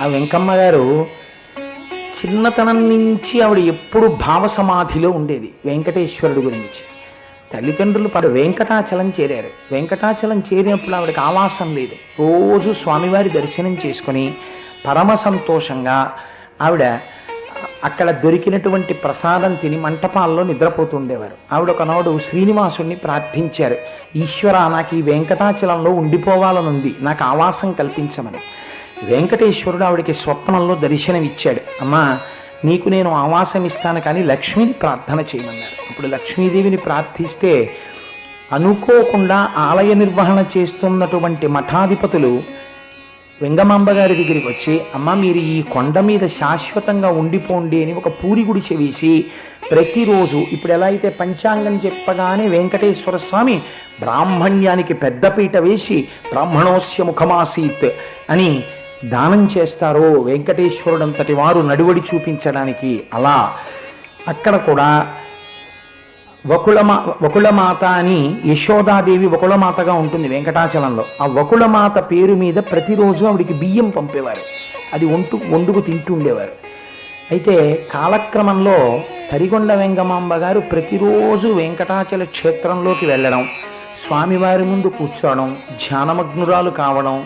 ఆ వెంకమ్మ గారు చిన్నతనం నుంచి ఆవిడ ఎప్పుడు భావ సమాధిలో ఉండేది వెంకటేశ్వరుడు గురించి. తల్లిదండ్రులు పడు వెంకటాచలం చేరారు. వెంకటాచలం చేరినప్పుడు ఆవిడకి ఆవాసం లేదు. రోజు స్వామివారి దర్శనం చేసుకొని పరమ సంతోషంగా ఆవిడ అక్కడ దొరికినటువంటి ప్రసాదం తిని మంటపాల్లో నిద్రపోతుండేవారు. ఆవిడ ఒకనాడు శ్రీనివాసుణ్ణి ప్రార్థించారు, ఈశ్వర నాకు ఈ వెంకటాచలంలో ఉండిపోవాలనుంది, నాకు ఆవాసం కల్పించమని. వెంకటేశ్వరుడు ఆవిడకి స్వప్నంలో దర్శనమిచ్చాడు, అమ్మా నీకు నేను ఆవాసం ఇస్తాను కానీ లక్ష్మిని ప్రార్థన చేయమన్నారు. అప్పుడు లక్ష్మీదేవిని ప్రార్థిస్తే అనుకోకుండా ఆలయ నిర్వహణ చేస్తున్నటువంటి మఠాధిపతులు వెంగమాంబ గారి దగ్గరికి వచ్చి, అమ్మ మీరు ఈ కొండ మీద శాశ్వతంగా ఉండిపోండి అని ఒక పూరి గుడిసె వేసి ప్రతిరోజు ఇప్పుడు ఎలా అయితే పంచాంగం చెప్పగానే వెంకటేశ్వర స్వామి బ్రాహ్మణ్యానికి పెద్దపీట వేసి బ్రాహ్మణోస్య ముఖమాసీత్ అని దానం చేస్తారో వెంకటేశ్వరుడంతటి వారు నడువడి చూపించడానికి, అలా అక్కడ కూడా వకుళమాత అని యశోదాదేవి వకుళమాతగా ఉంటుంది వెంకటాచలంలో. ఆ వకుళమాత పేరు మీద ప్రతిరోజు ఆవిడికి బియ్యం పంపేవారు, అది వండుకు తింటుండేవారు. అయితే కాలక్రమంలో తరిగొండ వెంగమాంబ గారు ప్రతిరోజు వెంకటాచల క్షేత్రంలోకి వెళ్ళడం, స్వామివారి ముందు కూర్చోవడం, ధ్యానమగ్నురాలు కావడం,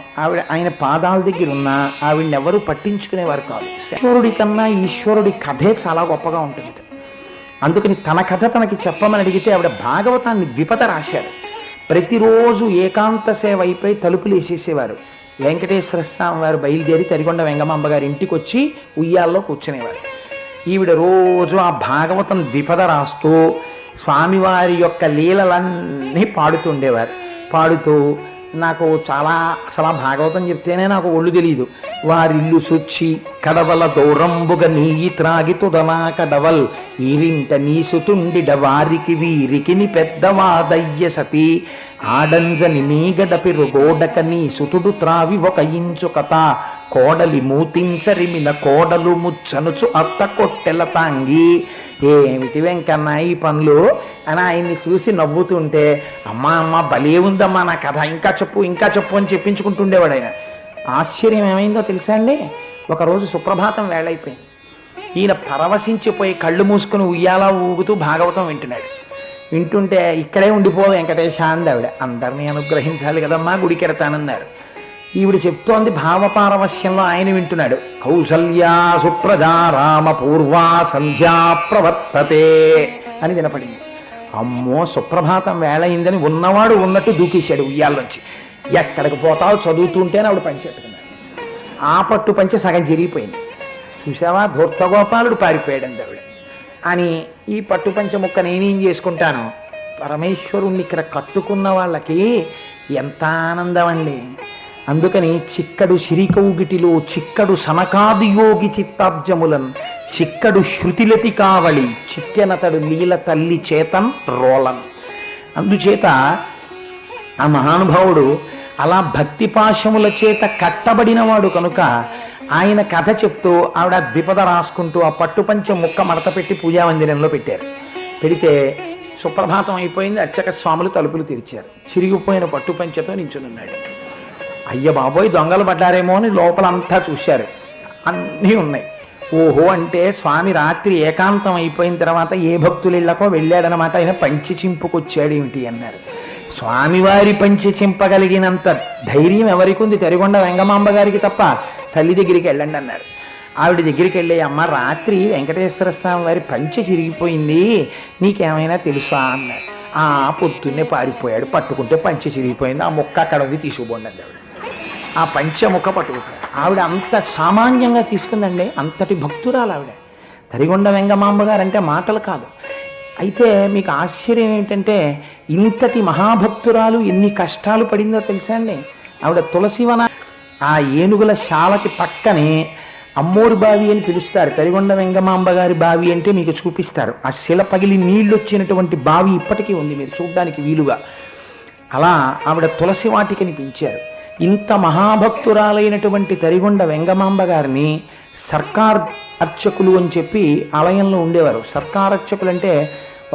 ఆయన పాదాల దగ్గర ఉన్న ఆవిడని ఎవరు పట్టించుకునేవారు కాదు. ఈశ్వరుడి కన్నా ఈశ్వరుడి కథే చాలా గొప్పగా ఉంటుంది. అందుకని తన కథ తనకి చెప్పమని అడిగితే ఆవిడ భాగవతాన్ని విపద రాశారు. ప్రతిరోజు ఏకాంత సేవ అయిపోయి తలుపులు వేసేసేవారు. వెంకటేశ్వర స్వామి వారు బయలుదేరి తరిగొండ వెంగమాంబ గారి ఇంటికి వచ్చి ఉయ్యాల్లో కూర్చునేవారు. ఈవిడ రోజు ఆ భాగవతం విపద రాస్తూ స్వామివారి యొక్క లీలలన్నీ పాడుతుండేవారు. పాడుతూ నాకు చాలా అసలు భాగవతం చెప్తేనే నాకు ఒళ్ళు తెలియదు. వారిల్లు సుచ్చి కడవల దూరంబుగ నీయి త్రాగి తుదనా కడవల్ ఈరింట నీసుతుండిడ వారికి వీరికి ని పెద్దవాదయ్య సతి ఆడంజని నీగడపిరు గోడక నీ సుతుడు త్రావి ఒక ఇంచు కథ కోడలి మూతించరిమిన కోడలు ముచ్చనుచు అత్త కొట్టెల తాంగి. ఏమిటి వెంకన్న ఈ పనులు అని ఆయన్ని చూసి నవ్వుతుంటే, అమ్మా అమ్మ భలే ఉందమ్మా నా కథ, ఇంకా చెప్పు అని చెప్పించుకుంటుండేవాడు ఆయన. ఆశ్చర్యం ఏమైందో తెలుసా అండి, ఒకరోజు సుప్రభాతం వేళైపోయింది. ఈయన పరవశించిపోయి కళ్ళు మూసుకుని ఉయ్యాలా ఊగుతూ భాగవతం వింటుంటే ఇక్కడే ఉండిపో వెంకటేశ అంది ఆవిడ. అందరినీ అనుగ్రహించాలి కదమ్మా, గుడికెడతానన్నారు. ఈవిడ చెప్తోంది భావపారవశ్యంలో, ఆయన వింటున్నాడు. కౌసల్యా సుప్రజా రామ పూర్వా సంధ్యా ప్రవర్తతే అని వినపడింది. అమ్మో సుప్రభాతం వేళయిందని ఉన్నవాడు ఉన్నట్టు దూకేశాడు ఉయ్యాల్లోంచి. ఎక్కడికి పోతావు చదువుతుంటేనే ఆవిడ పంచెట్టుకున్నాడు. ఆ పట్టు పంచె సగం జరిగిపోయింది. చూసావా ధూర్తగోపాలుడు పారిపోయాడండి ఆవిడ అని. ఈ పట్టు పంచె ముక్క నేనేం చేసుకుంటాను, పరమేశ్వరుణ్ణి ఇక్కడ కట్టుకున్న వాళ్ళకి ఎంత ఆనందం అండి. అందుకని చిక్కడు శిరికౌగిటిలో చిక్కడు సనకాదియోగి చిత్తాబ్జములన్ చిక్కడు శృతిలతి కావళి చిక్కెనతడు లీల తల్లి చేతన్ రోలన్. అందుచేత ఆ మహానుభావుడు అలా భక్తి పాశముల చేత కట్టబడినవాడు కనుక ఆయన కథ చెప్తూ ఆవిడ ద్విపద రాసుకుంటూ ఆ పట్టుపంచ ముక్క మడత పెట్టి పూజా మందిరంలో పెట్టారు. పెడితే సుప్రభాతం అయిపోయింది, అర్చక స్వాములు తలుపులు తెరిచారు. చిరిగిపోయిన పట్టుపంచతో నించునున్నాడు. అయ్య బాబోయ్ దొంగలు పడ్డారేమో అని లోపలంతా చూశారు, అన్నీ ఉన్నాయి. ఓహో అంటే స్వామి రాత్రి ఏకాంతం అయిపోయిన తర్వాత ఏ భక్తులిళ్ళకో వెళ్ళాడనమాట, ఆయన పంచి చింపుకొచ్చాడు ఏమిటి అన్నారు. స్వామివారి పంచి చింపగలిగినంత ధైర్యం ఎవరికి ఉంది? తరిగొండ వెంగమాంబ గారికి తప్ప. తల్లి దగ్గరికి వెళ్ళండి అన్నారు. ఆవిడ దగ్గరికి వెళ్ళి, అమ్మ రాత్రి వెంకటేశ్వర స్వామి వారి పంచె చిరిగిపోయింది, నీకేమైనా తెలుసా అన్నారు. ఆ పొద్దున్నే పారిపోయాడు, పట్టుకుంటే పంచె చిరిగిపోయింది, ఆ ముక్క అక్కడ ఉంది తీసుకుపోండి అండి. ఆవిడ ఆ పంచె ముక్క పట్టుకుంటాడు. ఆవిడ అంత సామాన్యంగా తీసుకుందండి, అంతటి భక్తురాలు ఆవిడ. తరిగొండ వెంగమాంబ గారు అంటే మాటలు కాదు. అయితే మీకు ఆశ్చర్యం ఏంటంటే ఇంతటి మహాభక్తురాలు ఎన్ని కష్టాలు పడిందో తెలుసా అండి. ఆవిడ తులసివన ఆ ఏనుగుల శాలకి పక్కనే అమ్మోరు బావి అని పిలుస్తారు. తరిగొండ వెంగమాంబ గారి బావి అంటే మీకు చూపిస్తారు. ఆ శిల పగిలి నీళ్లు వచ్చినటువంటి బావి ఇప్పటికీ ఉంది, మీరు చూడడానికి వీలుగా. అలా ఆవిడ తులసి వాటికని పెంచారు. ఇంత మహాభక్తురాలైనటువంటి తరిగొండ వెంగమాంబ గారిని సర్కార్ అర్చకులు అని చెప్పి ఆలయంలో ఉండేవారు. సర్కార్ అర్చకులు అంటే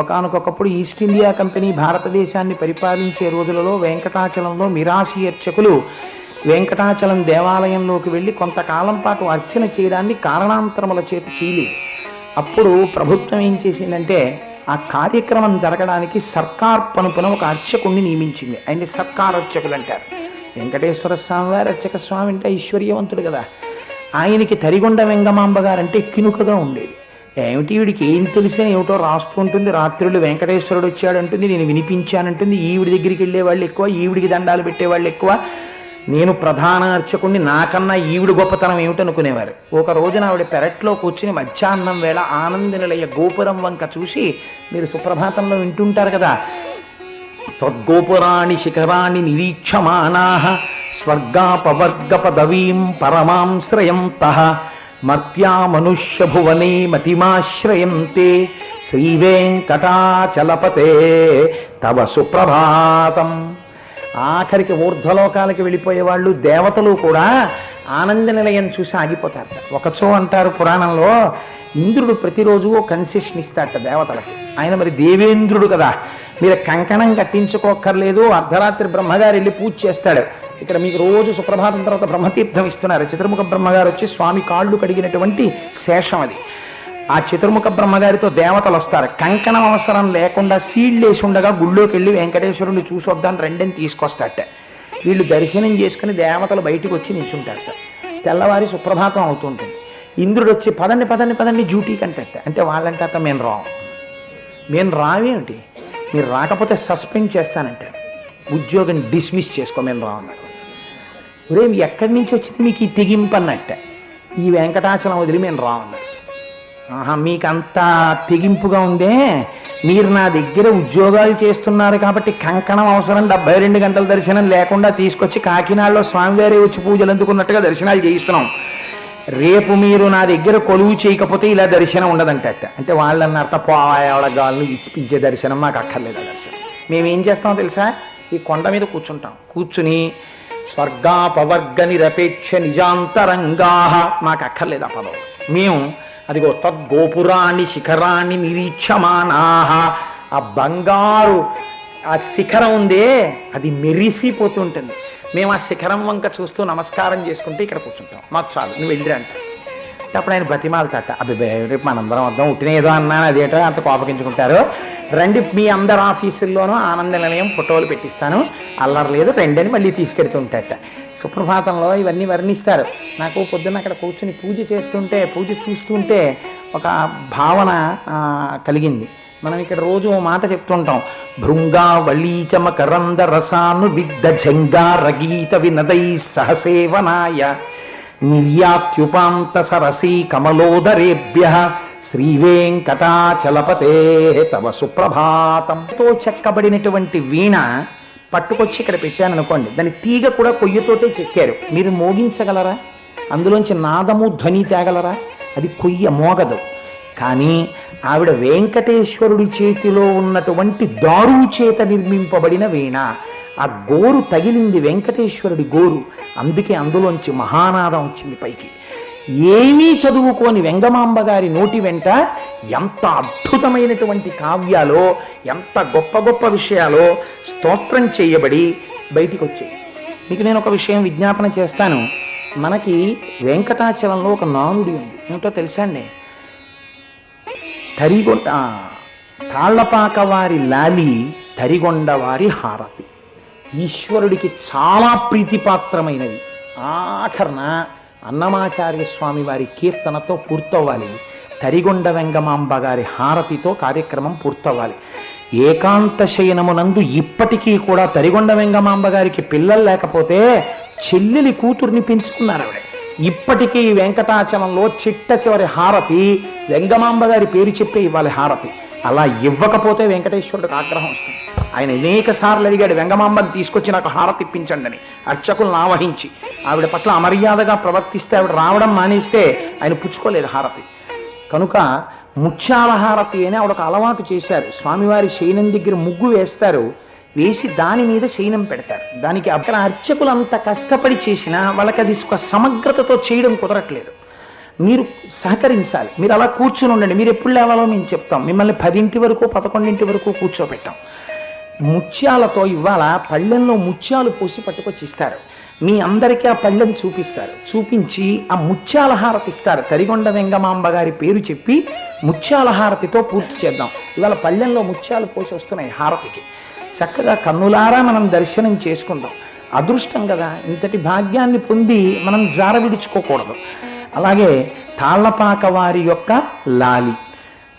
ఒకానొకప్పుడు ఈస్ట్ ఇండియా కంపెనీ భారతదేశాన్ని పరిపాలించే రోజులలో వెంకటాచలంలో మిరాసి అర్చకులు వెంకటాచలం దేవాలయంలోకి వెళ్ళి కొంతకాలం పాటు అర్చన చేయడాన్ని కారణాంతరముల చేత చేయలేదు. అప్పుడు ప్రభుత్వం ఏం చేసిందంటే ఆ కార్యక్రమం జరగడానికి సర్కార్ పనుపున ఒక అర్చకుడిని నియమించింది. ఆయన్ని సర్కార్ అర్చకులు అంటారు. వెంకటేశ్వర స్వామి వారు అర్చక స్వామి అంటే ఐశ్వర్యవంతుడు కదా. ఆయనకి తరిగొండ వెంగమాంబ గారంటే కినుకగా ఉండేది. ఏమిటి వీడికి ఏం తెలిసే ఏమిటో రాస్తూ ఉంటుంది. రాత్రులు వెంకటేశ్వరుడు వచ్చాడంటుంది, నేను వినిపించానంటుంది. ఈవిడి దగ్గరికి వెళ్ళే వాళ్ళు ఎక్కువ, ఈవిడికి దండాలు పెట్టేవాళ్ళు ఎక్కువ. నేను ప్రధాన అర్చకుడిని, నాకన్నా ఈవిడ గొప్పతనం ఏమిటనుకునేవారు. ఒక రోజున ఆవిడ పెరట్లో కూర్చుని మధ్యాహ్నం వేళ ఆనంద నిలయ గోపురం వంక చూసి, మీరు సుప్రభాతంలో వింటుంటారు కదా, తద్గోపురాణి శిఖరాణి నిరీక్షమాణాః స్వర్గాపవర్గ పదవీం పరమాంశ్రయంతః మర్త్యా మనుష్య భువనే మతిమాశ్రయంతే శ్రీవేంకటాచలపతే తవ సుప్రభాతం. ఆఖరికి ఊర్ధ్వలోకాలకి వెళ్ళిపోయే వాళ్ళు దేవతలు కూడా ఆనంద నిలయం చూసి ఆగిపోతారు. ఒకచో అంటారు పురాణంలో, ఇంద్రుడు ప్రతిరోజు కన్సెషన్ ఇస్తాడట దేవతలకి. ఆయన మరి దేవేంద్రుడు కదా, మీరు కంకణం కట్టించుకోక్కర్లేదు, అర్ధరాత్రి బ్రహ్మగారు వెళ్ళి పూజ చేస్తాడు. ఇక్కడ మీకు రోజు సుప్రభాతం తర్వాత బ్రహ్మతీర్థం ఇస్తున్నారు. చతుర్ముఖ బ్రహ్మగారు వచ్చి స్వామి కాళ్ళు కడిగినటువంటి శేషం అది. ఆ చతుర్ముఖ బ్రహ్మగారితో దేవతలు వస్తారు. కంకణం అవసరం లేకుండా సీళ్ళేసి ఉండగా గుళ్ళోకి వెళ్ళి వెంకటేశ్వరుని చూసొద్దాన్ని రెండని తీసుకొస్తారట. వీళ్ళు దర్శనం చేసుకుని దేవతలు బయటికి వచ్చి నిల్చుంటారట. తెల్లవారి సుప్రభాతం అవుతుంటుంది. ఇంద్రుడు వచ్చి పదండి పదండి పదండి డ్యూటీకి అంటట. అంటే వాళ్ళంటే అత మేము రావేమిటి, మీరు రాకపోతే సస్పెండ్ చేస్తానంటే, ఉద్యోగం డిస్మిస్ చేసుకో, మేము రావన్నారు. ఒరే ఎక్కడి నుంచి వచ్చింది మీకు ఈ తెగింపు అన్నట్ట. ఈ వెంకటాచలం వదిలి మేము రావన్నారు. ఆహా, మీకంత తెగింపుగా ఉందే, మీరు నా దగ్గర ఉద్యోగాలు చేస్తున్నారు కాబట్టి కంకణం అవసరం 72 గంటల దర్శనం లేకుండా తీసుకొచ్చి కాకినాడలో స్వామివారి వచ్చి పూజలు అందుకున్నట్టుగా దర్శనాలు చేయిస్తున్నాం. రేపు మీరు నా దగ్గర కొలువు చేయకపోతే ఇలా దర్శనం ఉండదంటట. అంటే వాళ్ళన్నట్ట పోవాళ్ళ గాలను ఇప్పించే దర్శనం మాకు అక్కర్లేదు. దర్శనం మేమేం చేస్తామో తెలుసా, ఈ కొండ మీద కూర్చుంటాం. కూర్చుని స్వర్గాపవర్గ నిరపేక్ష నిజాంతరంగా, మాకు అక్కర్లేదు ఆ పదం. మేము అదిగో తద్గోపురాన్ని శిఖరాన్ని నిరీక్షమాణాః, ఆ బంగారు ఆ శిఖరం ఉందే అది మెరిసిపోతుంటుంది. మేము ఆ శిఖరం వంక చూస్తూ నమస్కారం చేసుకుంటే ఇక్కడ కూర్చుంటాం. మాకు చాలు, నువ్వు వెళ్ళిరా అంటారు. అప్పుడు ఆయన బ్రతిమాలతాట, అబ్బాయి రేపు మనందరం వద్దాం, ఉట్టినేదో అన్నాను అదేటో అంత కోపగించుకుంటారు. రండి, మీ అందరు ఆఫీసుల్లోనూ ఆనంద నిలయం ఫోటోలు పెట్టిస్తాను, అల్లరి లేదు రండి అని మళ్ళీ తీసుకెడుతుంటాట. సుప్రభాతంలో ఇవన్నీ వర్ణిస్తారు. నాకు పొద్దున్న అక్కడ కూర్చుని పూజ చూస్తుంటే ఒక భావన కలిగింది. మనం ఇక్కడ రోజు ఓ మాట చెప్తుంటాం, భృంగా వళీచమ కరంద రసాను విద్ద జంగా రగీత వినదై సహసేవనాయ నిర్యాత్యుపాంత సరసీ కమలోదరేభ్య శ్రీవేంకటాచలపతే తవ సుప్రభాతంతో చెక్కబడినటువంటి వీణ పట్టుకొచ్చి ఇక్కడ పెట్టాను అనుకోండి, దాని తీగ కూడా కొయ్యతోటే చెక్కారు. మీరు మోగించగలరా? అందులోంచి నాదము ధ్వని తేగలరా? అది కొయ్య మోగదు. కానీ ఆవిడ వెంకటేశ్వరుడి చేతిలో ఉన్నటువంటి దారు చేత నిర్మింపబడిన వీణ. ఆ గోరు తగిలింది వెంకటేశ్వరుడి గోరు, అందుకే అందులోంచి మహానాదం వచ్చింది పైకి. ఏమీ చదువుకోని వెంగమాంబ గారి నోటి వెంట ఎంత అద్భుతమైనటువంటి కావ్యాలో, ఎంత గొప్ప గొప్ప విషయాలో స్తోత్రం చేయబడి బయటికి వచ్చాయి. మీకు నేను ఒక విషయం విజ్ఞాపన చేస్తాను. మనకి వెంకటాచలంలో ఒక నానుడి ఉంది, ఏమిటో తెలుసా అండి? తాళ్లపాక వారి లాలి, తరిగొండ వారి హారతి ఈశ్వరుడికి చాలా ప్రీతిపాత్రమైనది. ఆఖరణ అన్నమాచార్య స్వామి వారి కీర్తనతో పూర్తవ్వాలి. తరిగొండ వెంగమాంబ గారి హారతితో కార్యక్రమం పూర్తవ్వాలి. ఏకాంత శయనమునందు ఇప్పటికీ కూడా తరిగొండ వెంగమాంబ గారికి పిల్లలు లేకపోతే చెల్లెలి కూతుర్ని పెంచుకున్నారు ఆవిడ. ఇప్పటికీ వెంకటాచలంలో చిట్ట చివరి హారతి వెంగమాంబ గారి పేరు చెప్పే ఇవ్వాలి హారతి. అలా ఇవ్వకపోతే వెంకటేశ్వరుడికి ఆగ్రహం వస్తుంది. ఆయన అనేక సార్లు అడిగాడు, వెంగమాంబని తీసుకొచ్చి నాకు హారతి ఇప్పించండి అని. అర్చకులను ఆవహించి ఆవిడ పట్ల అమర్యాదగా ప్రవర్తిస్తే, ఆవిడ రావడం మానేస్తే ఆయన పుచ్చుకోలేదు హారతి. కనుక ముత్యాల హారతి అని ఆవిడ ఒక అలవాటు చేశారు. స్వామివారి శయనం దగ్గర ముగ్గు వేస్తారు, వేసి దాని మీద శయనం పెడతారు. దానికి అక్కడ అర్చకులు అంత కష్టపడి చేసినా వాళ్ళకి అది ఒక సమగ్రతతో చేయడం కుదరట్లేదు. మీరు సహకరించాలి. మీరు అలా కూర్చుని ఉండండి. మీరు ఎప్పుడు లేవాలో మేము చెప్తాం. మిమ్మల్ని 10 వరకు 11 వరకు కూర్చోబెట్టాం. ముత్యాలతో ఇవాళ పళ్ళెంలో ముత్యాలు పోసి పట్టుకొచ్చి ఇస్తారు. మీ అందరికీ ఆ పళ్ళెం చూపిస్తారు. చూపించి ఆ ముత్యాల హారతి ఇస్తారు. తరిగొండ వెంగమాంబ గారి పేరు చెప్పి ముత్యాల హారతితో పూర్తి చేద్దాం. ఇవాళ పళ్ళెంలో ముత్యాలు పోసి వస్తున్నాయి హారతికి. చక్కగా కన్నులారా మనం దర్శనం చేసుకుందాం. అదృష్టం కదా, ఇంతటి భాగ్యాన్ని పొంది మనం జార విడుచుకోకూడదు. అలాగే తాళ్లపాక వారి యొక్క లాలి.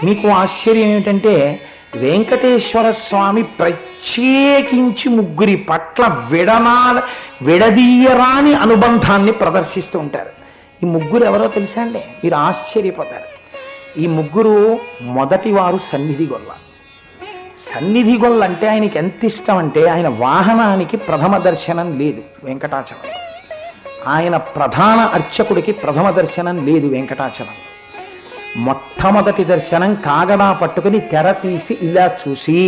మీకు ఆశ్చర్యం ఏమిటంటే వెంకటేశ్వర స్వామి ప్రత్యేకించి ముగ్గురి పట్ల విడదీయరాని అనుబంధాన్ని ప్రదర్శిస్తూ ఉంటారు. ఈ ముగ్గురు ఎవరో తెలుసా అండి? మీరు ఆశ్చర్యపోతారు. ఈ ముగ్గురు మొదటి వారు సన్నిధి గొల్ల. సన్నిధి గొల్ల అంటే ఆయనకి ఎంత ఇష్టం అంటే ఆయన వాహనానికి ప్రథమ దర్శనం లేదు వెంకటాచలంలో. ఆయన ప్రధాన అర్చకుడికి ప్రథమ దర్శనం లేదు వెంకటాచలంలో. మొట్టమొదటి దర్శనం కాగడా పట్టుకుని తెర తీసి ఇలా చూసి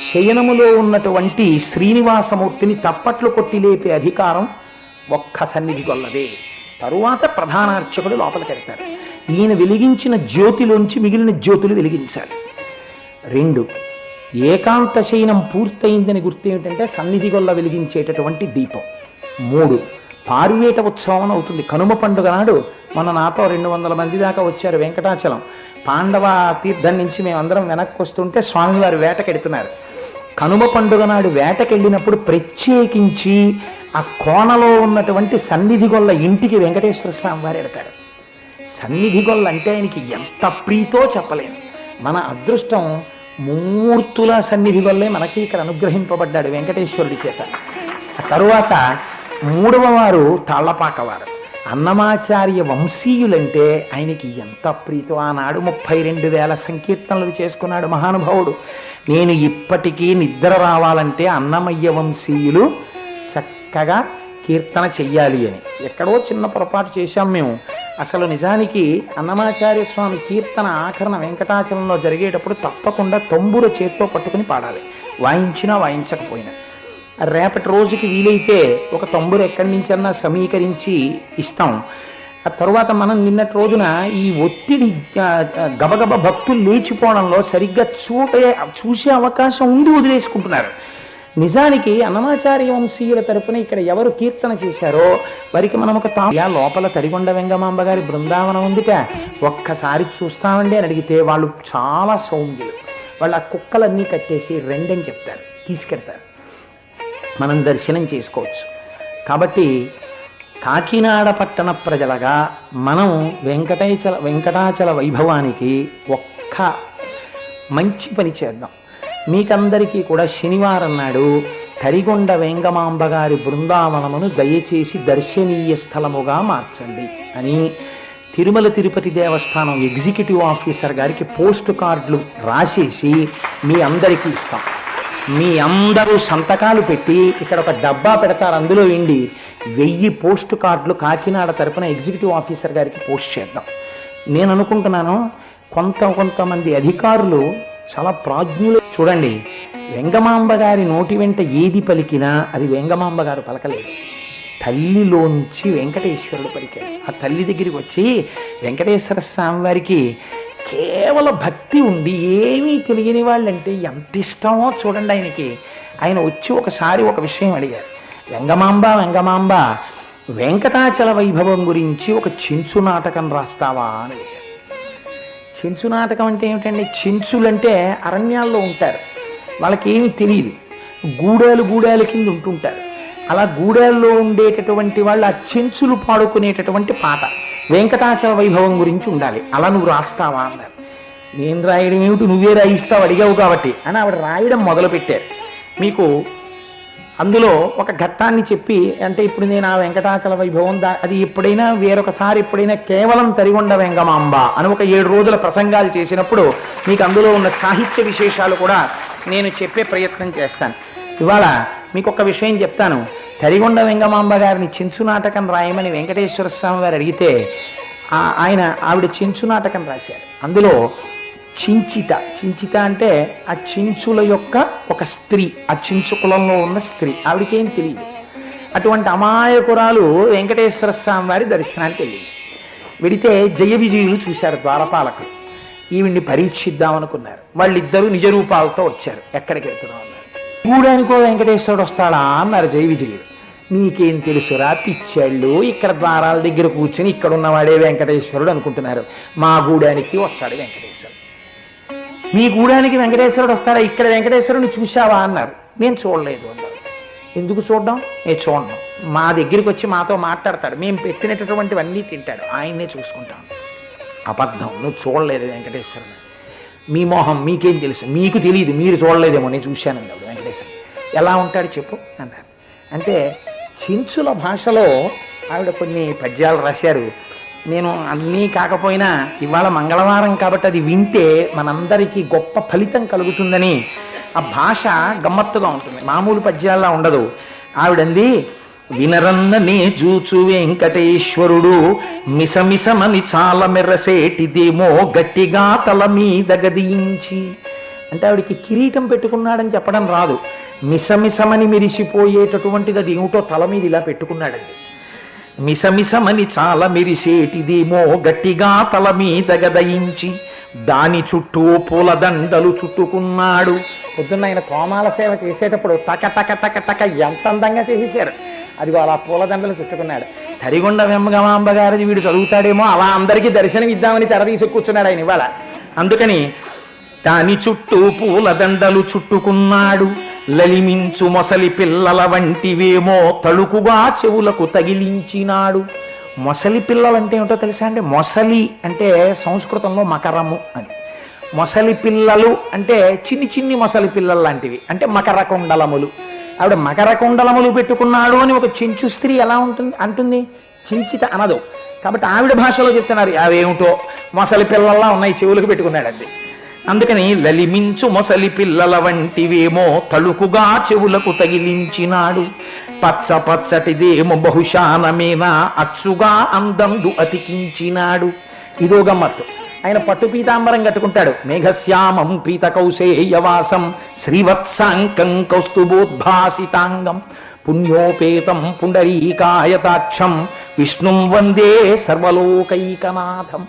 శయనములో ఉన్నటువంటి శ్రీనివాసమూర్తిని తప్పట్లు కొట్టి లేపే అధికారం ఒక్క సన్నిధి గొల్లదే. తరువాత ప్రధాన అర్చకుడు లోపలికి వెళ్తారు. ఈయన వెలిగించిన జ్యోతిలోంచి మిగిలిన జ్యోతులు వెలిగించాలి. 2, ఏకాంత శయనం పూర్తయిందని గుర్తు ఏమిటంటే సన్నిధి గొల్ల వెలిగించేటటువంటి దీపం. 3, పారువేట ఉత్సవం అవుతుంది. కనుమ పండుగ నాడు నాతో 200 మంది దాకా వచ్చారు వెంకటాచలం. పాండవ తీర్థం నుంచి మేమందరం వెనక్కి వస్తుంటే స్వామివారు వేటకెడుతున్నారు. కనుమ పండుగ నాడు వేటకెళ్ళినప్పుడు ప్రత్యేకించి ఆ కోనలో ఉన్నటువంటి సన్నిధి గొల్ల ఇంటికి వెంకటేశ్వర స్వామి వారు ఎడతారు. సన్నిధి గొల్ల అంటే ఆయనకి ఎంత ప్రీతో చెప్పలేను. మన అదృష్టం మూర్తుల సన్నిధి గొల్లే మనకి ఇక్కడ అనుగ్రహింపబడ్డాడు వెంకటేశ్వరుడి చేత. తరువాత 3వ వారు తాళ్లపాకవారు. అన్నమాచార్య వంశీయులంటే ఆయనకి ఎంత ప్రీతో. ఆనాడు 32,000 సంకీర్తనలు చేసుకున్నాడు మహానుభావుడు. నేను ఇప్పటికీ నిద్ర రావాలంటే అన్నమయ్య వంశీయులు చక్కగా కీర్తన చెయ్యాలి అని. ఎక్కడో చిన్న పొరపాటు చేశాం మేము. అసలు నిజానికి అన్నమాచార్య స్వామి కీర్తన ఆఖరణ వెంకటాచలంలో జరిగేటప్పుడు తప్పకుండా తంబుర చేత్తో పట్టుకుని పాడాలి, వాయించినా వాయించకపోయినా. రేపటి రోజుకి వీలైతే ఒక తంబురు ఎక్కడి నుంచన్నా సమీకరించి ఇస్తాం. ఆ తర్వాత మనం నిన్నటి రోజున ఈ ఒత్తిడి గబగబ భక్తులు లేచిపోవడంలో సరిగ్గా చూసే అవకాశం ఉండి వదిలేసుకుంటున్నారు. నిజానికి అన్నమాచార్య వంశీయుల తరపున ఇక్కడ ఎవరు కీర్తన చేశారో వారికి మనం ఒక లోపల తరిగొండ వెంగమాంబ గారి బృందావనం ఉందిట, ఒక్కసారి చూస్తామండి అని అడిగితే వాళ్ళు చాలా సౌమ్యులు. వాళ్ళు ఆ కుక్కలన్నీ కట్టేసి రెండని చెప్తారు, తీసుకెళ్తారు, మనం దర్శనం చేసుకోవచ్చు. కాబట్టి కాకినాడ పట్టణ ప్రజలుగా మనం వెంకటాచల వైభవానికి ఒక్క మంచి పని చేద్దాం. మీకందరికీ కూడా శనివారం నాడు తరిగొండ వెంగమాంబ గారి బృందావనమును దయచేసి దర్శనీయ స్థలముగా మార్చండి అని తిరుమల తిరుపతి దేవస్థానం ఎగ్జిక్యూటివ్ ఆఫీసర్ గారికి పోస్ట్ కార్డులు రాసేసి మీ అందరికీ ఇస్తాం. మీ అందరూ సంతకాలు పెట్టి ఇక్కడ ఒక డబ్బా పెడతారు, అందులో ఇండి 1000 పోస్ట్ కార్డులు కాకినాడ తరపున ఎగ్జిక్యూటివ్ ఆఫీసర్ గారికి పోస్ట్ చేద్దాం. నేను అనుకుంటున్నాను కొంతమంది అధికారులు చాలా ప్రాజ్ఞులు. చూడండి, వెంగమాంబ గారి నోటి వెంట ఏది పలికినా అది వెంగమాంబ గారు పలకలేదు, తల్లిలోంచి వెంకటేశ్వరుడు పలికాడు. ఆ తల్లి దగ్గరికి వచ్చి వెంకటేశ్వర స్వామి వారికి కేవల భక్తి ఉండి ఏమీ తెలియని వాళ్ళంటే ఎంత ఇష్టమో చూడండి ఆయనకి. ఆయన వచ్చి ఒకసారి ఒక విషయం అడిగారు, వెంగమాంబ వెంకటాచల వైభవం గురించి ఒక చెంచు నాటకం రాస్తావా అని అడిగారు. చెంచు నాటకం అంటే ఏమిటండి? చెంచులంటే అరణ్యాల్లో ఉంటారు, వాళ్ళకి ఏమీ తెలియదు, గూడాలు కింద ఉంటుంటారు. అలా గూడాల్లో ఉండేటటువంటి వాళ్ళు ఆ చెంచులు పాడుకునేటటువంటి పాట వెంకటాచల వైభవం గురించి ఉండాలి, అలా నువ్వు రాస్తావా అన్నారు. నేను రాయడం ఏమిటి, నువ్వే రాయిస్తావు అడిగావు కాబట్టి అని ఆవిడ రాయడం మొదలుపెట్టారు. మీకు అందులో ఒక ఘట్టాన్ని చెప్పి, అంటే ఇప్పుడు నేను ఆ వెంకటాచల వైభవం అది ఎప్పుడైనా వేరొకసారి ఎప్పుడైనా కేవలం తరిగొండ వెంగమాంబ అని ఒక 7 రోజుల ప్రసంగాలు చేసినప్పుడు మీకు అందులో ఉన్న సాహిత్య విశేషాలు కూడా నేను చెప్పే ప్రయత్నం చేస్తాను. ఇవాళ మీకు ఒక విషయం చెప్తాను. తరిగొండ వెంగమాంబ గారిని చెంచు నాటకం రాయమని వెంకటేశ్వర స్వామి వారు అడిగితే ఆవిడ చెంచు నాటకం రాశారు. అందులో చించిత అంటే ఆ చించుల యొక్క ఒక స్త్రీ, ఆ చించు కులంలో ఉన్న స్త్రీ, ఆవిడకేం తెలియదు. అటువంటి అమాయకురాలు వెంకటేశ్వర స్వామి వారి దర్శనానికి వెళ్ళింది. వెడితే జయ విజయులు చూశారు ద్వారపాలకులు, ఈవిడ్ని పరీక్షిద్దామనుకున్నారు. వాళ్ళిద్దరూ నిజ రూపాలతో వచ్చారు. ఎక్కడికి వెళ్తున్నాం అన్నారు. గూడానికో వెంకటేశ్వరుడు వస్తాడా అన్నారు జయ విజయుడు. మీకేం తెలుసురా పిచ్చాళ్ళు, ఇక్కడ ద్వారాల దగ్గర కూర్చుని ఇక్కడ ఉన్నవాడే వెంకటేశ్వరుడు అనుకుంటున్నారు. మా గూడానికి వస్తాడు వెంకటేశ్వరుడు. మీ గూడానికి వెంకటేశ్వరుడు వస్తాడా? ఇక్కడ వెంకటేశ్వరుని చూశావా అన్నారు. నేను చూడలేదు అన్నారు. ఎందుకు చూడడం? నేను చూడను. మా దగ్గరికి వచ్చి మాతో మాట్లాడతాడు, మేము పెట్టినటువంటివన్నీ తింటాడు, ఆయన్నే చూసుకుంటాం. అబద్ధం, నువ్వు చూడలేదు వెంకటేశ్వరుని. మీ మోహం, మీకేం తెలుసు? మీకు తెలియదు, మీరు చూడలేదేమో, నేను చూశానండి అప్పుడు వెంకటేశ్వరుడు. ఎలా ఉంటాడు చెప్పు అన్నారు. అంటే చెంచుల భాషలో ఆవిడ కొన్ని పద్యాలు రాశారు. నేను అన్నీ కాకపోయినా ఇవాళ మంగళవారం కాబట్టి అది వింటే మనందరికీ గొప్ప ఫలితం కలుగుతుందని ఆ భాష గమ్మత్తుగా ఉంటుంది, మామూలు పద్యాల్లా ఉండదు. ఆవిడంది, వినరన్ననే జూచు వెంకటేశ్వరుడు మిసమిసమని చాలా మెర్రసేటిదేమో గట్టిగా తల మీద గదించి. అంటే ఆవిడికి కిరీటం పెట్టుకున్నాడని చెప్పడం రాదు, మిసమిసమని మెరిసిపోయేటటువంటిది అది ఏమిటో తల మీద ఇలా పెట్టుకున్నాడండి. మిసమిసమని చాలా మెరిసేటిదేమో గట్టిగా తల మీద గదయించి దాని చుట్టూ పూలదండలు చుట్టుకున్నాడు. పొద్దున్న ఆయన కోమాల సేవ చేసేటప్పుడు టక టక టక టక ఎంత అందంగా చేసేశారు. అది అలా పూలదండలు చుట్టుకున్నాడు. తరిగొండ వెమ్మగమాంబ గారిది వీడు చదువుతాడేమో, అలా అందరికీ దర్శనం ఇద్దామని తెర తీసి కూర్చున్నాడు ఆయన ఇవాళ. అందుకని దాని చుట్టూ పూలదండలు చుట్టుకున్నాడు. లలిమించు మొసలి పిల్లల వంటివేమో తళుకుగా చెవులకు తగిలించినాడు. మొసలి పిల్లలంటే ఏమిటో తెలుసా అండి? మొసలి అంటే సంస్కృతంలో మకరము అని, మొసలి పిల్లలు అంటే చిన్ని చిన్ని మొసలి పిల్లలు లాంటివి, అంటే మకర కుండలములు. ఆవిడ మకర కుండలములు పెట్టుకున్నాడు అని ఒక చెంచు స్త్రీ ఎలా ఉంటుంది అంటుంది? చించిత అనదు. కాబట్టి ఆవిడ భాషలో చెప్తున్నారు, అవేమిటో మొసలి పిల్లల్లా ఉన్నాయి, చెవులకు పెట్టుకున్నాడండి. అందుకని లలిమించు మొసలి పిల్లల వంటివేమో తళుకుగా చెవులకు తగిలించినాడు. పచ్చ పచ్చటిదేమో బహుశానమేనా అచ్చుగా అందందు అతికించినాడు. ఇదో గమ్మత్తు. ఆయన పట్టు పీతాంబరం కట్టుకుంటాడు. మేఘశ్యామం పీత కౌశేయవాసం శ్రీవత్సాంకం కౌస్తుభోద్భాసితాంగం పుణ్యోపేతం పుండరీకాయతాక్షం విష్ణుం వందే సర్వలోకైకనాథం.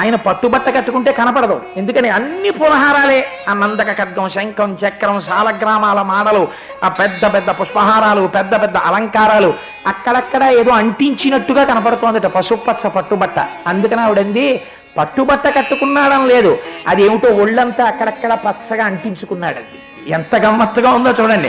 ఆయన పట్టుబట్ట కట్టుకుంటే కనపడదు, ఎందుకని అన్ని పురహారాలే. ఆ నందక ఖడ్గం, శంఖం, చక్రం, శాలగ్రామాల మాడలు, ఆ పెద్ద పెద్ద పుష్పహారాలు, పెద్ద పెద్ద అలంకారాలు, అక్కడక్కడ ఏదో అంటించినట్టుగా కనపడుతోందట పసుపచ్చ పట్టుబట్ట. అందుకని ఆవిడంది పట్టుబట్ట కట్టుకున్నాడం లేదు, అదేమిటో ఒళ్ళంతా అక్కడక్కడ పచ్చగా అంటించుకున్నాడండి. ఎంత గమ్మత్తుగా ఉందో చూడండి.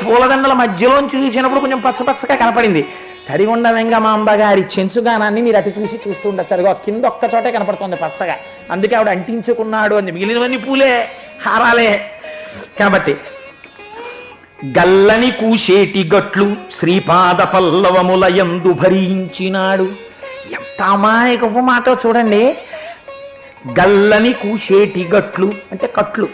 పూలదండల మధ్యలోంచి చూసినప్పుడు కొంచెం పచ్చపచ్చగా కనపడింది. తరిగొండ వెంగమాంబ గారి చెంచుగానాన్ని మీరు అటు చూసి చూస్తూ ఉండొచ్చు, కింద ఒక్క చోటే కనపడుతుంది పచ్చగా. అందుకే ఆవిడ అంటించుకున్నాడు అని, మిగిలినవన్నీ పూలే, హారాలే. కాబట్టి గల్లని కూసేటి గట్లు శ్రీపాద పల్లవముల యందు భరించినాడు. ఎంత అమాయకపు మాట చూడండి. గల్లని కూసేటి గట్లు అంటే కట్లు,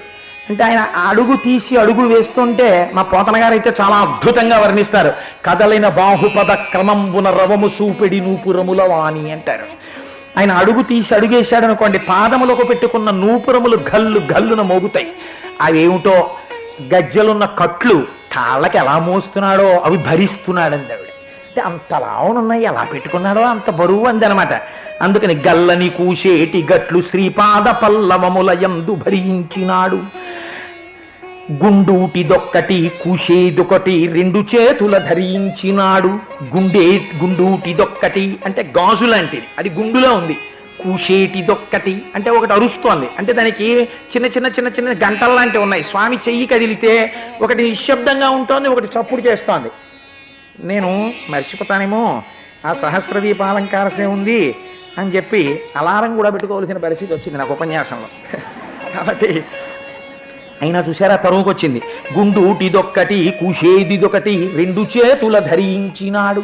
అంటే ఆయన అడుగు తీసి అడుగు వేస్తుంటే మా పోతన గారు అయితే చాలా అద్భుతంగా వర్ణిస్తారు. కదలిన బాహుపద క్రమంబున రవము సూపిడి నూపురముల వాణి అంటారు. ఆయన అడుగు తీసి అడుగేశాడు అనుకోండి, పాదములకు పెట్టుకున్న నూపురములు గల్లు గల్లున మోగుతాయి. అవేమిటో గజ్జలున్న కట్లు కాళ్ళకి ఎలా మోస్తున్నాడో అవి భరిస్తున్నాడండి ఆవిడ. అంటే అంత లావునున్నాయి, ఎలా పెట్టుకున్నాడో అంత బరువు అంది అనమాట. అందుకని గల్లని కూసేటి గట్లు శ్రీపాద పల్లవముల యందు భరించినాడు. గుండూటిదొక్కటి కూసేదొకటి రెండు చేతుల ధరించినాడు. గుండూటిదొక్కటి అంటే గాజు లాంటిది, అది గుండులో ఉంది. కూసేటిదొక్కటి అంటే ఒకటి అరుస్తోంది, అంటే దానికి చిన్న చిన్న చిన్న చిన్న గంటలు లాంటివి ఉన్నాయి. స్వామి చెయ్యి కదిలితే ఒకటి నిశ్శబ్దంగా ఉంటుంది, ఒకటి చప్పుడు చేస్తోంది. నేను మర్చిపోతానేమో, ఆ సహస్రదీపాలంకారసే ఉంది అని చెప్పి అలారం కూడా పెట్టుకోవాల్సిన పరిస్థితి వచ్చింది నాకు ఉపన్యాసంలో. కాబట్టి అయినా చూసారా తరువుకు వచ్చింది. గుండూటిదొక్కటి కూసేదిదొకటి రెండు చేతుల ధరించినాడు.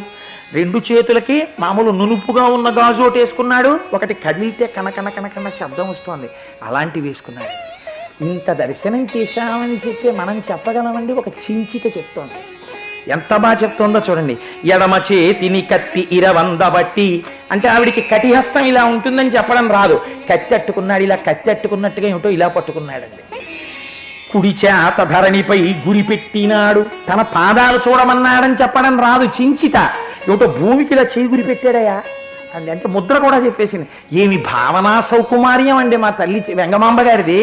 రెండు చేతులకి మామూలు నునుపుగా ఉన్న గాజు ఒకటి వేసుకున్నాడు, ఒకటి కదిలితే కనకన కనకన శబ్దం వస్తోంది, అలాంటి వేసుకున్నాడు. ఇంత దర్శనం చేశామని చెప్పి మనం చెప్పగలమండి? ఒక చించిత చెప్తోంది, ఎంత బాగా చెప్తోందో చూడండి. ఎడమ చేతిని కత్తి ఇరవందబట్టి, అంటే ఆవిడికి కటిహస్తం ఇలా ఉంటుందని చెప్పడం రాదు. కత్తి అట్టుకున్నాడు, ఇలా కత్తి అట్టుకున్నట్టుగా ఏమిటో ఇలా పట్టుకున్నాడండి. కుడి చేత ధరణిపై గురి పెట్టినాడు. తన పాదాలు చూడమన్నాడని చెప్పడం రాదు, చించిత ఏమిటో భూమికి ఇలా చేయి గురి పెట్టాడయా అండి. అంటే ముద్ర కూడా చెప్పేసింది. ఏమి భావనా సౌకుమార్యం అండి మా తల్లి వెంగమాంబ గారిది.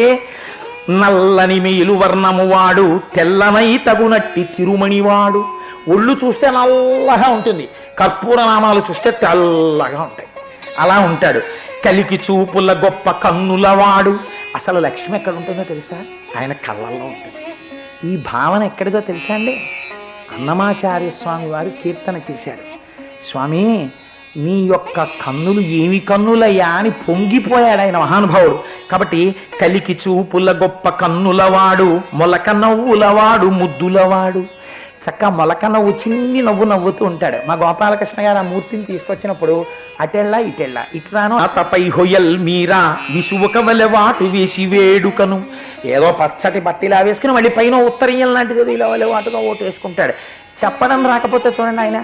నల్లని మేలు వర్ణము వాడు తెల్లనై తగునట్టి తిరుమణివాడు. ఒళ్ళు చూస్తే నల్లగా ఉంటుంది, కర్పూర నామాలు చూస్తే తెల్లగా ఉంటాయి. అలా ఉంటాడు. కలికి చూపుల గొప్ప కన్నులవాడు. అసలు లక్ష్మి ఎక్కడ ఉంటుందో తెలుసా? ఆయన కళ్ళల్లో ఉంటుంది. ఈ భావన ఎక్కడిదో తెలుసా అండి? అన్నమాచార్య స్వామి వారు కీర్తన చేశారు. స్వామి నీ యొక్క కన్నులు ఏమి కన్నులయ్యా అని పొంగిపోయాడు ఆయన మహానుభావుడు. కాబట్టి కలికి చూపుల గొప్ప కన్నులవాడు, మొలక నవ్వులవాడు, ముద్దులవాడు. చక్కగా మొలక నవ్వు, చిన్ని నవ్వు నవ్వుతూ ఉంటాడు. మా గోపాలకృష్ణ గారు ఆ మూర్తిని తీసుకొచ్చినప్పుడు అటెళ్ళా ఇటెళ్ళా ఇట్లాను తపై హొయల్ మీరా విసువక వలె వాటు వేసి వేడుకను, ఏదో పచ్చటి బట్టిలా వేసుకుని మళ్ళీ పైన ఉత్తరీయం లాంటిది ఇలా వలె వాటుగా ఓటు వేసుకుంటాడు. చెప్పడం రాకపోతే చూడండి, ఆయన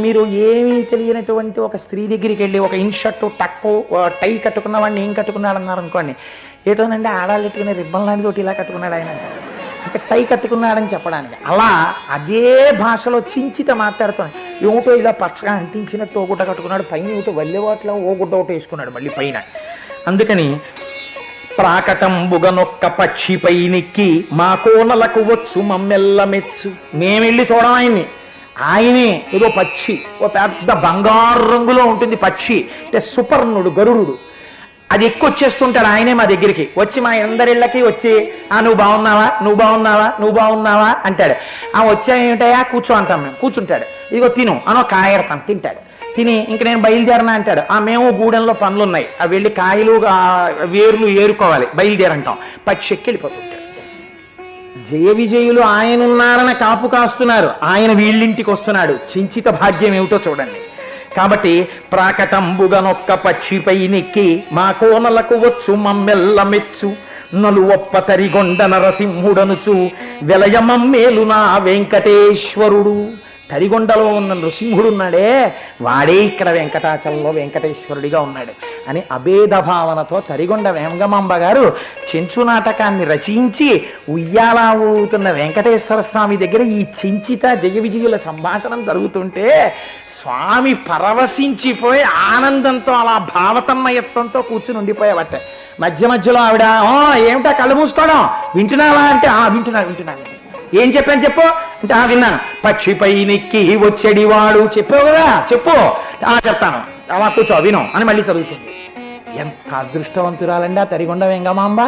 మీరు ఏమీ తెలియనటువంటి ఒక స్త్రీ దగ్గరికి వెళ్ళి ఒక ఇన్షర్టు టక్కు టై కట్టుకున్న వాడిని ఏం కట్టుకున్నాడు అన్నారు అనుకోండి, ఏటోనండి ఆడాలు పెట్టుకునే రిబ్బన్ లాంటిది ఒకటి ఇలా కట్టుకున్నాడు ఆయన అంటే టై కట్టుకున్నాడని చెప్పడానికి. అలా అదే భాషలో చించిత మాట్లాడుతున్నాడు. ఏమిటో ఇలా పచ్చగా అంటించినట్టు ఓ గుడ్డ కట్టుకున్నాడు, పైన ఏమిటో వల్లెవాట్లో ఓ గుడ్డ ఒకటి వేసుకున్నాడు మళ్ళీ పైన. అందుకని ప్రాకటంబుగనొక్క పక్షిపై నెక్కి మా కోనలకు వచ్చు మమ్మెల్ల మెచ్చు. మేమెళ్ళి చూడం ఆయన్ని, ఆయనే ఏదో పక్షి, ఓ పెద్ద బంగారు రంగులో ఉంటుంది పక్షి, అంటే సుపర్ణుడు గరుడు. అది ఎక్కువ వచ్చేస్తుంటాడు ఆయనే మా దగ్గరికి వచ్చి, మా అందరిళ్ళకి వచ్చి నువ్వు బాగున్నావా, నువ్వు బాగున్నావా, నువ్వు బాగున్నావా అంటాడు. వచ్చా ఏమిటయా కూర్చో అంటాం మేము, కూర్చుంటాడు. ఇదిగో తిను అనో కాయడతాం, తింటాడు. తిని ఇంక నేను బయలుదేరనా అంటాడు. మేము గూడెంలో పనులున్నాయి, అవి వెళ్ళి కాయలు వేర్లు ఏరుకోవాలి, బయలుదేరంటాం. పక్షి ఎక్కి వెళ్ళిపోతుంటాడు. జయ విజయులు ఆయనున్నారని కాపు కాస్తున్నారు, ఆయన వీళ్ళింటికి వస్తున్నాడు. చించిత భాగ్యం ఏమిటో చూడండి. కాబట్టి ప్రాకటంబుగనొక్క పక్షిపై నెక్కి మా కోనలకు వచ్చు మమ్మెల్ల మెచ్చు, నలువొప్ప తరిగొండ నరసింహుడనుచు వెలయమమ్మేలు నా వెంకటేశ్వరుడు. తరిగొండలో ఉన్న నృసింహుడున్నాడే వాడే ఇక్కడ వెంకటాచలంలో వెంకటేశ్వరుడిగా ఉన్నాడు అని అభేద భావనతో తరిగొండ వేంగమాంబ గారు చెంచు నాటకాన్ని రచించి ఉయ్యాలా ఊగుతున్న వెంకటేశ్వర స్వామి దగ్గర ఈ చించిత జయ విజయుల సంభాషణం జరుగుతుంటే స్వామి పరవశించిపోయి ఆనందంతో అలా భావతన్మయత్వంతో కూర్చుని ఉండిపోయేవట. మధ్య మధ్యలో ఆవిడ ఏమిటా కళ్ళు మూసుకోవడం, వింటున్నావా అంటే వింటున్నాను. ఏం చెప్పాను చెప్పు అంటే విన్నాను. పక్షిపై నెక్కి వచ్చేడివాడు చెప్పావు కదా, చెప్పు. చెప్తాను, అలా కూర్చో విను అని మళ్ళీ చదువుతుంది. ఎంత అదృష్టవంతురాలండి ఆ తరిగొండ వెంగమాంబ.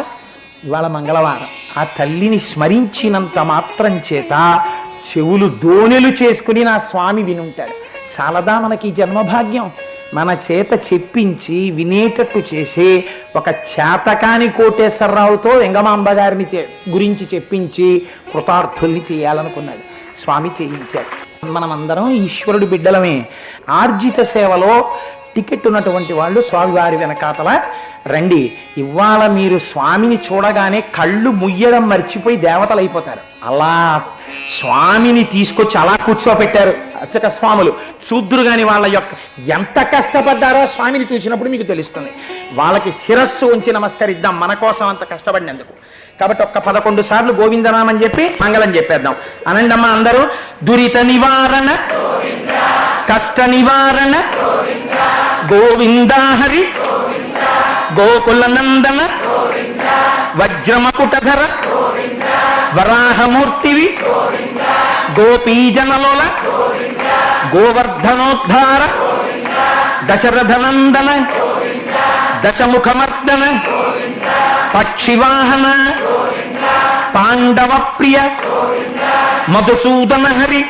ఇవాళ మంగళవారం. ఆ తల్లిని స్మరించినంత మాత్రం చేత చెవులు దోణెలు చేసుకుని నా స్వామి వినుంటాడు. చాలదా మనకి జన్మభాగ్యం? మన చేత చెప్పించి వినేటట్టు చేసి ఒక చేతకాని కోటేశ్వరరావుతో వెంగమాంబ గారిని గురించి చెప్పించి కృతార్థుల్ని చేయాలనుకున్నాడు స్వామి, చేయించాడు. మనమందరం ఈశ్వరుడి బిడ్డలమే. ఆర్జిత సేవలో టికెట్ ఉన్నటువంటి వాళ్ళు స్వామివారి వెనకాతల రండి. ఇవాళ మీరు స్వామిని చూడగానే కళ్ళు ముయ్యడం మర్చిపోయి దేవతలు అయిపోతారు. అలా స్వామిని తీసుకొచ్చి అలా కూర్చోపెట్టారు అర్చక స్వాములు. చూద్దురు గాని వాళ్ళ యొక్క ఎంత కష్టపడ్డారో స్వామిని చూసినప్పుడు మీకు తెలుస్తుంది. వాళ్ళకి శిరస్సు ఉంచి నమస్కరిద్దాం మన కోసం అంత కష్టపడినందుకు. కాబట్టి ఒక్క 11 సార్లు గోవిందనామని చెప్పి మంగళం చెప్పేద్దాం. అనండమ్మ అందరూ. దురిత నివారణ, కష్ట నివారణ, గోవింద హరి, గోకుల నందన, వజ్రమకుటధర, వరాహమూర్తివి, గోపీజనలోల, గోవర్ధనోద్ధార, దశరథనందన, దశముఖమర్దన, పక్షివాహన, పాండవ ప్రియ, మధుసూదన హరి,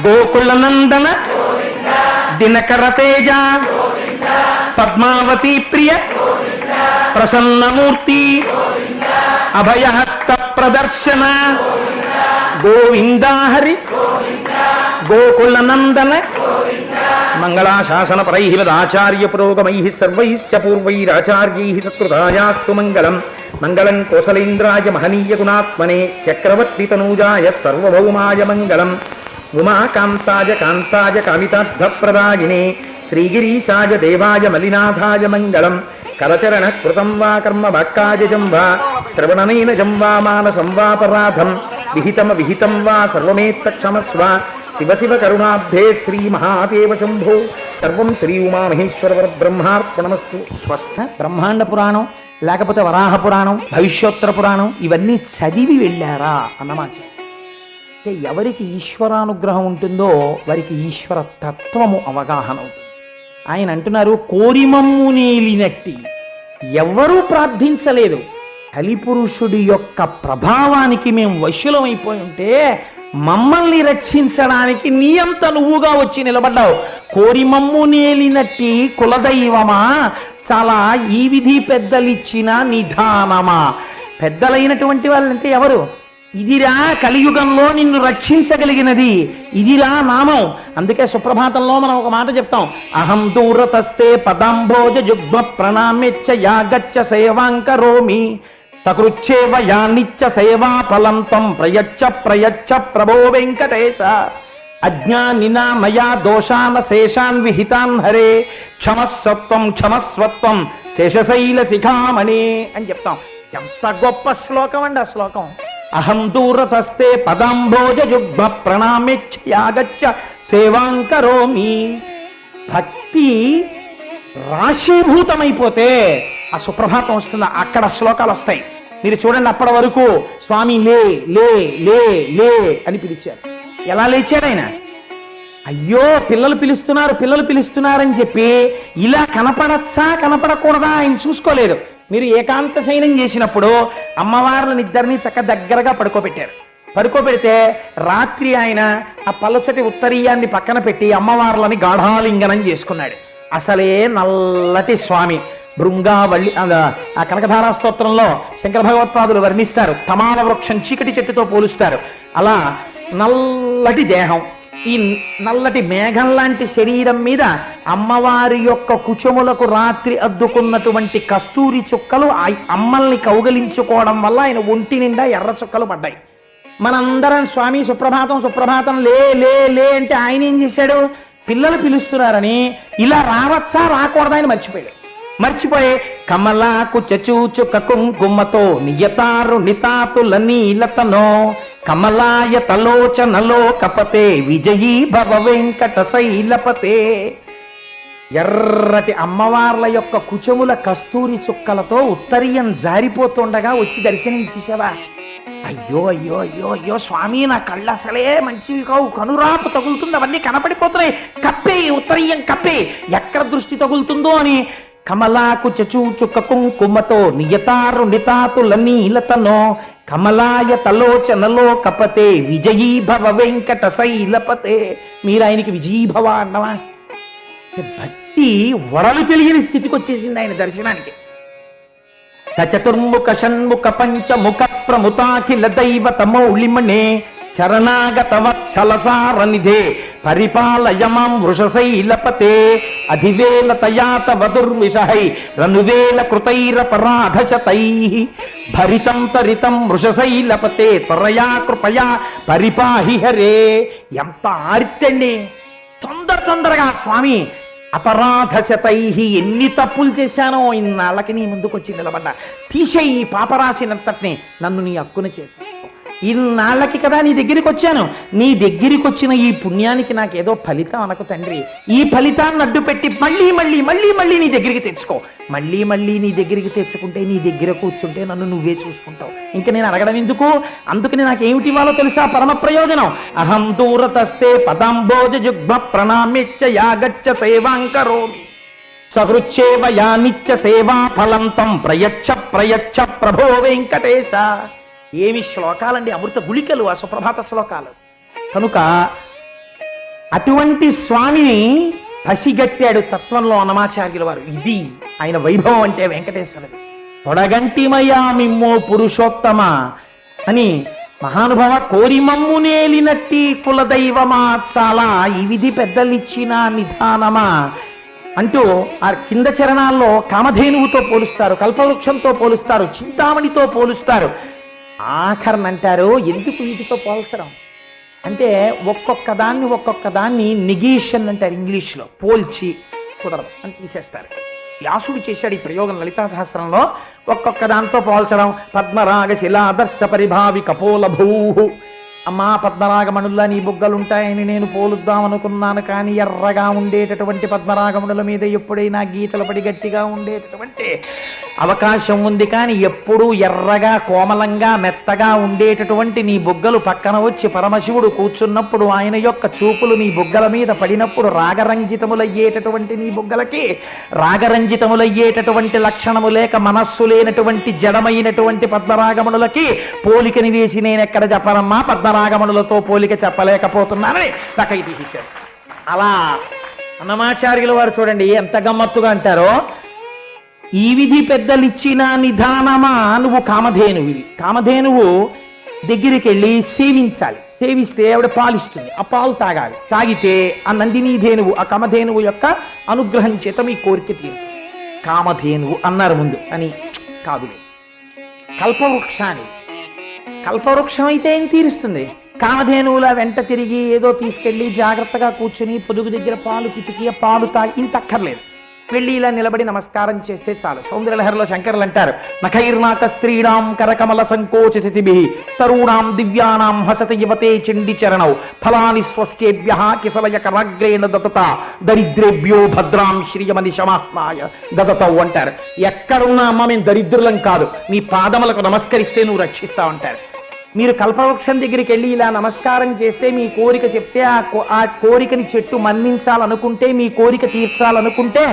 గోకుల నందన, దినకర తేజ, పద్మావతి ప్రియ, ప్రసన్నమూర్తి, అభయహస్త ప్రదర్శన, గోవింద హరి, గోకుల నందన. మంగళాశాసన పరైః వదాచార్య పురోగమైః సర్వైశ్చ పూర్వైరాచార్యైః సత్కృతాయాస్తు మంగళం. మంగళం కోసలేంద్రాయ మహనీయ గుణాత్మనే చక్రవర్తి తనూజాయ సర్వభౌమాయ మంగళం. ఉమాకాంతాయ కాంతాయ కామితార్థప్రదాయినే శ్రీగిరీశాయ దేవాయ మలినాథాయ మంగళం. కరచరణ కృతం వా కర్మ వాక్కాయజం వా శ్రవణనైనజం వా మానసం వాపరాధం విహితం వా సర్వమేత్తక్షమస్వ. శివ శివ కరుణాబ్ధే శ్రీ మహాదేవ శంభో. సర్వం శ్రీ ఉమామహేశ్వర బ్రహ్మార్పణమస్తు. స్వస్థ. బ్రహ్మాండ పురాణం లేకపోతే వరాహ పురాణం, భవిష్యోత్తర పురాణం ఇవన్నీ చదివి వెళ్ళారా అన్నమాట. అంటే ఎవరికి ఈశ్వరానుగ్రహం ఉంటుందో వారికి ఈశ్వర తత్వము అవగాహన అవుతుంది. ఆయన అంటున్నారు, కోరిమమ్ము నీలినట్టి ఎవ్వరూ ప్రార్థించలేదు, కలిపురుషుడి యొక్క ప్రభావానికి మేము వశులమైపోయి ఉంటే మమ్మల్ని రక్షించడానికి నీ అంత నువ్వుగా వచ్చి నిలబడ్డావు. కోరిమమ్ము నేలినట్టి కులదైవమా, చాలా ఈ విధి పెద్దలిచ్చిన నిధానమా. పెద్దలైనటువంటి వాళ్ళంటే ఎవరు? ఇదిరా కలియుగంలో నిన్ను రక్షించగలిగినది, ఇదిరా నామం. అందుకే సుప్రభాతంలో మనం ఒక మాట చెప్తాం, అహం దూరతస్తే పదాంభోజ జుగ్మ ప్రణామెచ్చ యాగచ్చ సేవాంకరోమి సకృచ్చేవ యానిచ్చ సేవా ఫలంతం ప్రయచ్చ ప్రయచ్చ ప్రభో వెంకటేశ. అజ్ఞానినా మయా దోషాన శేషాన్ విహితాన్ హరే క్షమస్వత్వం క్షమస్వత్వం శేషశైల శిఖామణి అని చెప్తాం. ఎంత గొప్ప శ్లోకం అండి ఆ శ్లోకం. అహం దూరతస్తే పదాంభోజ జుగ్మ ప్రణామెచ్చ యాగచ్చ సేవాంకరోమి. భక్తి రాశీభూతమైపోతే ఆ సుప్రభాతం వస్తుంది, అక్కడ శ్లోకాలు వస్తాయి. మీరు చూడండి, అప్పటి వరకు స్వామి లే లే లే లే అని పిలిచారు. ఎలా లేచాడు ఆయన? అయ్యో పిల్లలు పిలుస్తున్నారని చెప్పి ఇలా కనపడచ్చా కనపడకూడదా ఆయన చూసుకోలేదు. మీరు ఏకాంత శయనం చేసినప్పుడు అమ్మవార్లను ఇద్దరిని దగ్గరగా పడుకోబెడితే రాత్రి ఆయన ఆ పలుచటి ఉత్తరీయాన్ని పక్కన పెట్టి అమ్మవార్లని గాఢాలింగనం చేసుకున్నాడు. అసలే నల్లటి స్వామి. భృంగావల్లి ఆ కనకధారా స్తోత్రంలో శంకర భగవత్పాదులు వర్ణిస్తారు, తమాల వృక్షం చీకటి చెట్టుతో పోలుస్తారు. అలా నల్లటి దేహం, ఈ నల్లటి మేఘం లాంటి శరీరం మీద అమ్మవారి యొక్క కుచములకు రాత్రి అద్దుకున్నటువంటి కస్తూరి చుక్కలు అమ్మల్ని కౌగలించుకోవడం వల్ల ఆయన ఒంటి నిండా ఎర్ర చుక్కలు పడ్డాయి. మనందరం స్వామి సుప్రభాతం లే లే లే అంటే ఆయన ఏం చేశాడు? పిల్లలు పిలుస్తున్నారని ఇలా రావచ్చా రాకూడదా అని మర్చిపోయి కమలాకు చచూచుక కుంకుమతో నియతారు నితాతుల నీలతనో కమలాయ తలోచనలో కపతే విజయీ భవ వెంకట శైలపతే. ఎర్రటి అమ్మవార్ల యొక్క కుచముల కస్తూరి చుక్కలతో ఉత్తరీయం జారిపోతుండగా వచ్చి దర్శనం ఇచ్చేసావా? అయ్యో అయ్యో అయ్యో అయ్యో స్వామి, నా కళ్ళు అసలే మంచివి కావు, కనురాపు తగులుతుంది, అవన్నీ కనపడిపోతున్నాయి, కప్పే ఉత్తరీయం కప్పే, ఎక్కడ దృష్టి తగులుతుందో అని కమలాకు చచూచుక కుంకుమతో నియతారు నితాతుల నీలతనో కమలాయ తలోచనలో కపతే విజయీ భవ వెంకట శైలపతే. మీరు ఆయనకి విజయీభవ అన్నవా? భక్తి వరలు తెలియని స్థితికి వచ్చేసింది ఆయన దర్శనానికి. సచతుర్ముఖ షణ్ముఖ పంచముఖ ప్రముతాఖిల దైవత మౌళిమణే చరణాగత వత్సలసార నిధే పరిపాలయమాం వృషశైలపతే. అధివేల తయాత వదుర్విషహై రనువేల కృతైరపరాధశతై భరితం తరితం వృషశైలపతే త్వరయా కృపయా పరిపాహి హరే. ఎంత ఆర్తండి! తొందరగా స్వామి అపరాధశతై, ఎన్ని తప్పులు చేశానో ఇన్నాళ్ళకి నీ ముందుకు వచ్చి నిలబడ్డా, తీసేయి ఈ పాపరాశినంతటిని, నన్ను నీ హక్కున చేర్చుకో. ఇన్నాళ్ళకి కదా నీ దగ్గరికి వచ్చాను, నీ దగ్గరికి వచ్చిన ఈ పుణ్యానికి నాకేదో ఫలితం అనకు తండ్రి. ఈ ఫలితాన్ని అడ్డు పెట్టి మళ్ళీ మళ్ళీ మళ్ళీ మళ్ళీ నీ దగ్గరికి తెచ్చుకో. మళ్ళీ మళ్ళీ నీ దగ్గరికి తెచ్చుకుంటే, నీ దగ్గర కూర్చుంటే నన్ను నువ్వే చూసుకుంటావు. ఇంకా నేను అడగడం ఎందుకు? అందుకని నాకేమిటి ఇవ్వాలో తెలుసా? పరమ ప్రయోజనం. అహం దూరతస్తే పదాంభోజ జుగ్మ ప్రణామెచ్చ యాగచ్చ సేవాంకరోమి సహృచ్చేవ యానిచ్చ సేవా ఫలంతం ప్రయచ్చ ప్రయచ్చ ప్రభో వెంకటేశ. ఏమి శ్లోకాలండి, అమృత గుళికలు ఆ సుప్రభాత శ్లోకాలు. కనుక అటువంటి స్వామిని పసిగట్టాడు తత్వంలో అన్నమాచార్యుల వారు. ఇది ఆయన వైభవం అంటే వెంకటేశ్వరుడు. తొడగంటిమయా మిమ్మో పురుషోత్తమ అని మహానుభావ కోరిమమ్ము నేలినట్టి కులదైవమా చాలా ఈ విధి పెద్దలిచ్చిన నిధానమా అంటూ ఆ కింద చరణాల్లో కామధేనువుతో పోలుస్తారు, కల్పవృక్షంతో పోలుస్తారు, చింతామణితో పోలుస్తారు. ఆఖరనంటారు, ఎందుకు వీటితో పోల్చడం అంటే ఒక్కొక్క దాన్ని నెగేషన్ అంటారు ఇంగ్లీష్లో. పోల్చి కుదరదు అని తీసేస్తారు. వ్యాసుడు చేశాడు ఈ ప్రయోగం లలితా సహస్రంలో. ఒక్కొక్క దాంతో పోల్చడం. పద్మరాగ శిలాదర్శ పరిభావి కపోల భూ. అమ్మా పద్మరాగమణుల్లా నీ బుగ్గలుంటాయని నేను పోలుద్దాం అనుకున్నాను, కానీ ఎర్రగా ఉండేటటువంటి పద్మరాగమణుల మీద ఎప్పుడైనా గీతలు పడి గట్టిగా ఉండేటటువంటి అవకాశం ఉంది. కానీ ఎప్పుడూ ఎర్రగా కోమలంగా మెత్తగా ఉండేటటువంటి నీ బుగ్గలు పక్కన వచ్చి పరమశివుడు కూర్చున్నప్పుడు ఆయన యొక్క చూపులు నీ బుగ్గల మీద పడినప్పుడు రాగరంజితములయ్యేటటువంటి నీ బుగ్గలకి రాగరంజితములయ్యేటటువంటి లక్షణము లేక మనస్సు లేనటువంటి జడమైనటువంటి పద్మరాగమణులకి పోలికని వేసి నేను ఎక్కడ చెప్పనమ్మా, పద్మరాగమణులతో పోలిక చెప్పలేకపోతున్నానని తకై తీశారు. అలా అన్నమాచార్యుల వారు చూడండి ఎంత గమ్మత్తుగా అంటారో, ఈ విధి పెద్దలిచ్చిన నిధానమా నువ్వు కామధేనువు. కామధేనువు దగ్గరికి వెళ్ళి సేవించాలి. సేవిస్తే ఆవిడ పాలిస్తుంది. ఆ పాలు తాగాలి. తాగితే ఆ నందినీ ధేనువు, ఆ కామధేనువు యొక్క అనుగ్రహం చేత మీ కోరిక తీరుతుంది. కామధేనువు అన్నారు ముందు అని కాదులే, కల్పవృక్షాన్ని. కల్పవృక్షం అయితే ఏం తీరుస్తుంది? కామధేనువుల వెంట తిరిగి ఏదో తీసుకెళ్లి జాగ్రత్తగా కూర్చుని పొదుగు దగ్గర పాలు పితికి పాలు తాగి ఇంత అక్కర్లేదు. వెళ్ళి ఇలా నిలబడి నమస్కారం చేస్తే చాలు. సౌందర్యలహరిలో శంకరులు అంటారు, నఖైర్నాక స్త్రీణాం కరకమల సంకోచితిభి తరుణాం దివ్యానాం హసతి యువతే చండి చరణౌ ఫలాని స్వస్యేభ్య కిసలయ కరాగ్రేణ దతత దరిద్రేభ్యో భద్రాం శ్రియమని శమాత్మాయ దతతౌ అంటారు. ఎక్కడున్నా అమ్మ మేము దరిద్రులం కాదు, నీ పాదములకు నమస్కరిస్తే నువ్వు రక్షిస్తావు అంటారు. మీరు కల్పవృక్షం దగ్గరికి వెళ్ళి ఇలా నమస్కారం చేస్తే మీ కోరిక చెప్తే ఆ కోరికని చెట్టు మన్నించాలనుకుంటే, మీ కోరిక తీర్చాలనుకుంటే